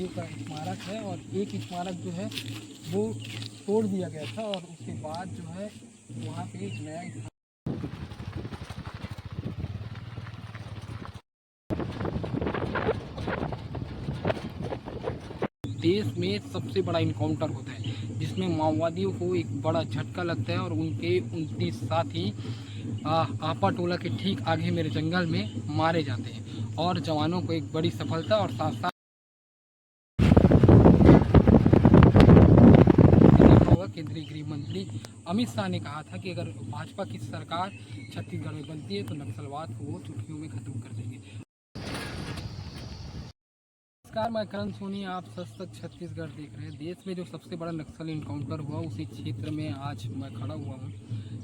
माओवादियों का स्मारक है और एक स्मारक जो है वो तोड़ दिया गया था और उसके बाद जो है वहाँ पे एक नया देश में सबसे बड़ा इनकाउंटर होता है जिसमें माओवादियों को एक बड़ा झटका लगता है और उनके 29 साथी आपा टोला के ठीक आगे मेरे जंगल में मारे जाते हैं और जवानों को एक बड़ी सफलता और साथ साथ केंद्रीय गृह मंत्री अमित शाह ने कहा था कि अगर भाजपा की सरकार छत्तीसगढ़ में बनती है तो नक्सलवाद को वो चुटकियों में खत्म कर देंगे। नमस्कार, मैं करण सोनी, आप सच छत्तीसगढ़ देख रहे हैं। देश में जो सबसे बड़ा नक्सल इनकाउंटर हुआ उसी क्षेत्र में आज मैं खड़ा हुआ हूँ।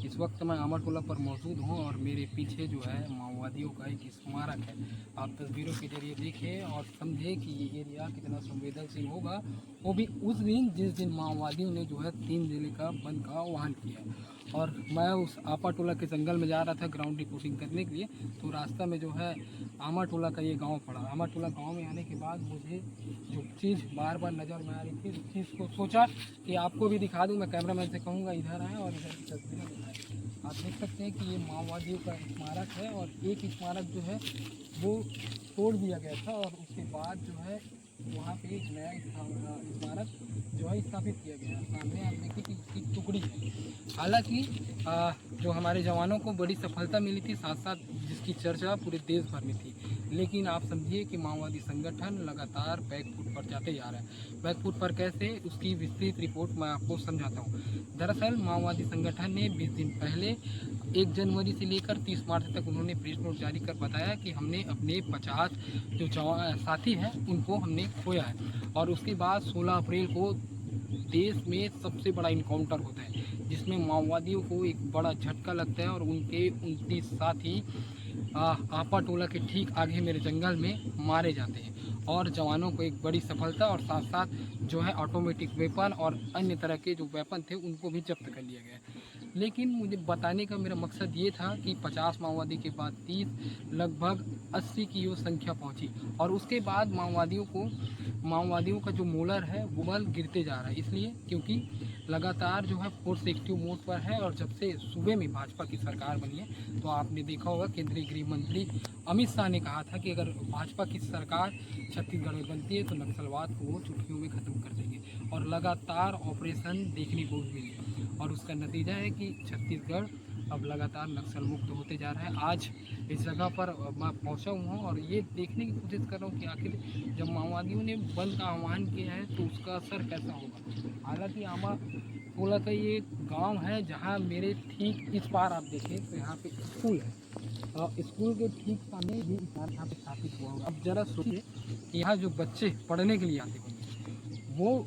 इस वक्त मैं अमरटोला पर मौजूद हूँ और मेरे पीछे जो है माओवादियों का एक स्मारक है। आप तस्वीरों के जरिए देखें और समझें कि ये एरिया कितना संवेदनशील होगा, वो भी उस दिन जिस दिन माओवादियों ने जो है 3 जिले का बंद का आह्वान किया। और मैं उस आपा टोला के जंगल में जा रहा था ग्राउंड रिपोर्टिंग करने के लिए, तो रास्ता में जो है आमा टोला का ये गांव पड़ा। आमा टोला गांव में आने के बाद मुझे जो चीज़ बार बार नज़र में आ रही थी उस चीज़ को सोचा कि आपको भी दिखा दूं। मैं कैमरामैन से कहूँगा इधर आए और इधर की तस्वीरें दिखाएं। आप देख सकते हैं कि ये माओवादियों का स्मारक है और एक स्मारक जो है वो तोड़ दिया गया था और उसके बाद जो है वहाँ पे एक नया स्मारक जो है स्थापित किया गया। सामने आप देखिए कि उसकी टुकड़ी है। हालांकि जो हमारे जवानों को बड़ी सफलता मिली थी, साथ साथ जिसकी चर्चा पूरे देश भर में थी, लेकिन आप समझिए कि माओवादी संगठन लगातार बैकफुट पर जाते जा रहा है। बैकफुट पर कैसे, उसकी विस्तृत रिपोर्ट मैं आपको समझाता हूँ। दरअसल माओवादी संगठन ने 20 दिन पहले 1 जनवरी से लेकर 30 मार्च तक उन्होंने प्रेस नोट जारी कर बताया कि हमने अपने 50 जो साथी हैं उनको हमने खोया है। और उसके बाद 16 अप्रैल को देश में सबसे बड़ा इनकाउंटर होता है जिसमें माओवादियों को एक बड़ा झटका लगता है और उनके 29 साथी आपा टोला के ठीक आगे मेरे जंगल में मारे जाते हैं और जवानों को एक बड़ी सफलता और साथ साथ जो है ऑटोमेटिक वेपन और अन्य तरह के जो वेपन थे उनको भी जब्त कर लिया गया। लेकिन मुझे बताने का मेरा मकसद ये था कि 50 माओवादी के बाद 30 लगभग 80 की वो संख्या पहुंची और उसके बाद माओवादियों का जो मोलर है वो बल गिरते जा रहा है, इसलिए क्योंकि लगातार जो है फोर्स एक्टिव मोड पर है। और जब से सूबे में भाजपा की सरकार बनी है तो आपने देखा होगा केंद्रीय गृह मंत्री अमित शाह ने कहा था कि अगर भाजपा की सरकार छत्तीसगढ़ में बनती है तो नक्सलवाद को वो चुटकियों में ख़त्म कर देंगे और लगातार ऑपरेशन देखने को मिली और उसका नतीजा है कि छत्तीसगढ़ अब लगातार नक्सल मुक्त होते जा रहा है। आज इस जगह पर मैं पहुंचा हुआ हूँ और ये देखने की कोशिश कर रहा हूँ कि आखिर जब माओवादियों ने बंद का आह्वान किया है तो उसका असर कैसा होगा। हालांकि आमा टोला का ये गांव है जहां मेरे ठीक इस पार आप देखें तो यहाँ पे स्कूल है और स्कूल के ठीक सामने भी यहाँ पे स्थापित हुआ होगा। अब जरा सोचिए कि यहाँ जो बच्चे पढ़ने के लिए आते होंगे वो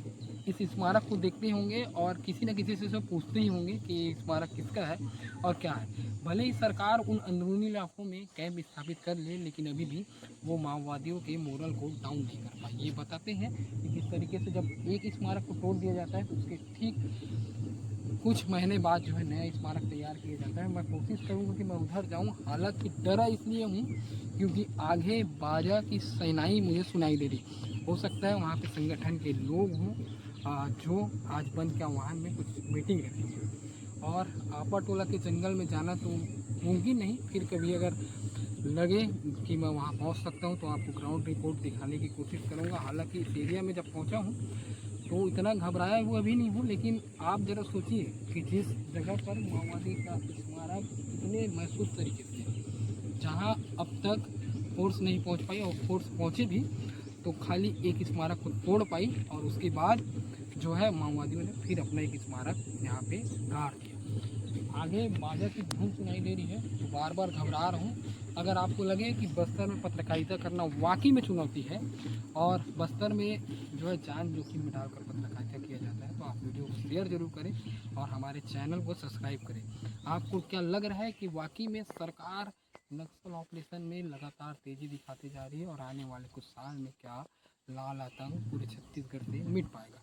इस स्मारक को देखते होंगे और किसी न किसी से सब पूछते ही होंगे कि ये स्मारक किसका है और क्या है। भले ही सरकार उन अंदरूनी इलाकों में कैंप स्थापित कर ले, लेकिन अभी भी वो माओवादियों के मोरल को डाउन नहीं कर पाई। ये बताते हैं कि किस तरीके से जब एक स्मारक को तोड़ दिया जाता है तो उसके ठीक कुछ महीने बाद जो है नया स्मारक तैयार किया जाता है। मैं कोशिश करूँगा कि मैं उधर जाऊँ, हालांकि डरा इसलिए हूँ क्योंकि आगे बाजा की सैनाई मुझे सुनाई दे रही। हो सकता है वहाँ पे संगठन के लोग हों जो आज बंद के आह्वान में कुछ मीटिंग रखी और आपा टोला के जंगल में जाना तो मुमकिन नहीं। फिर कभी अगर लगे कि मैं वहाँ पहुँच सकता हूँ तो आपको ग्राउंड रिपोर्ट दिखाने की कोशिश करूँगा। हालांकि इस एरिया में जब पहुँचा हूँ तो इतना घबराया हुआ अभी नहीं हूँ, लेकिन आप ज़रा सोचिए कि जिस जगह पर माओवादी का स्मारक इतने महसूस तरीके से है, जहाँ अब तक फोर्स नहीं पहुँच पाई और फोर्स पहुँचे भी तो खाली एक स्मारक को तोड़ पाई और उसके बाद जो है माओवादियों ने फिर अपना एक स्मारक यहाँ पे गाड़ दिया। आगे बाजा की धूम सुनाई दे रही है तो बार बार घबरा रहा हूँ। अगर आपको लगे कि बस्तर में पत्रकारिता करना वाकई में चुनौती है और बस्तर में जो है जान जोखिम में डालकर पत्रकारिता किया जाता है तो आप वीडियो को शेयर जरूर करें और हमारे चैनल को सब्सक्राइब करें। आपको क्या लग रहा है कि वाकई में सरकार नक्सल ऑपरेशन में लगातार तेज़ी दिखाती जा रही है और आने वाले कुछ साल में क्या लाल आतंक पूरे छत्तीसगढ़ से मिट पाएगा?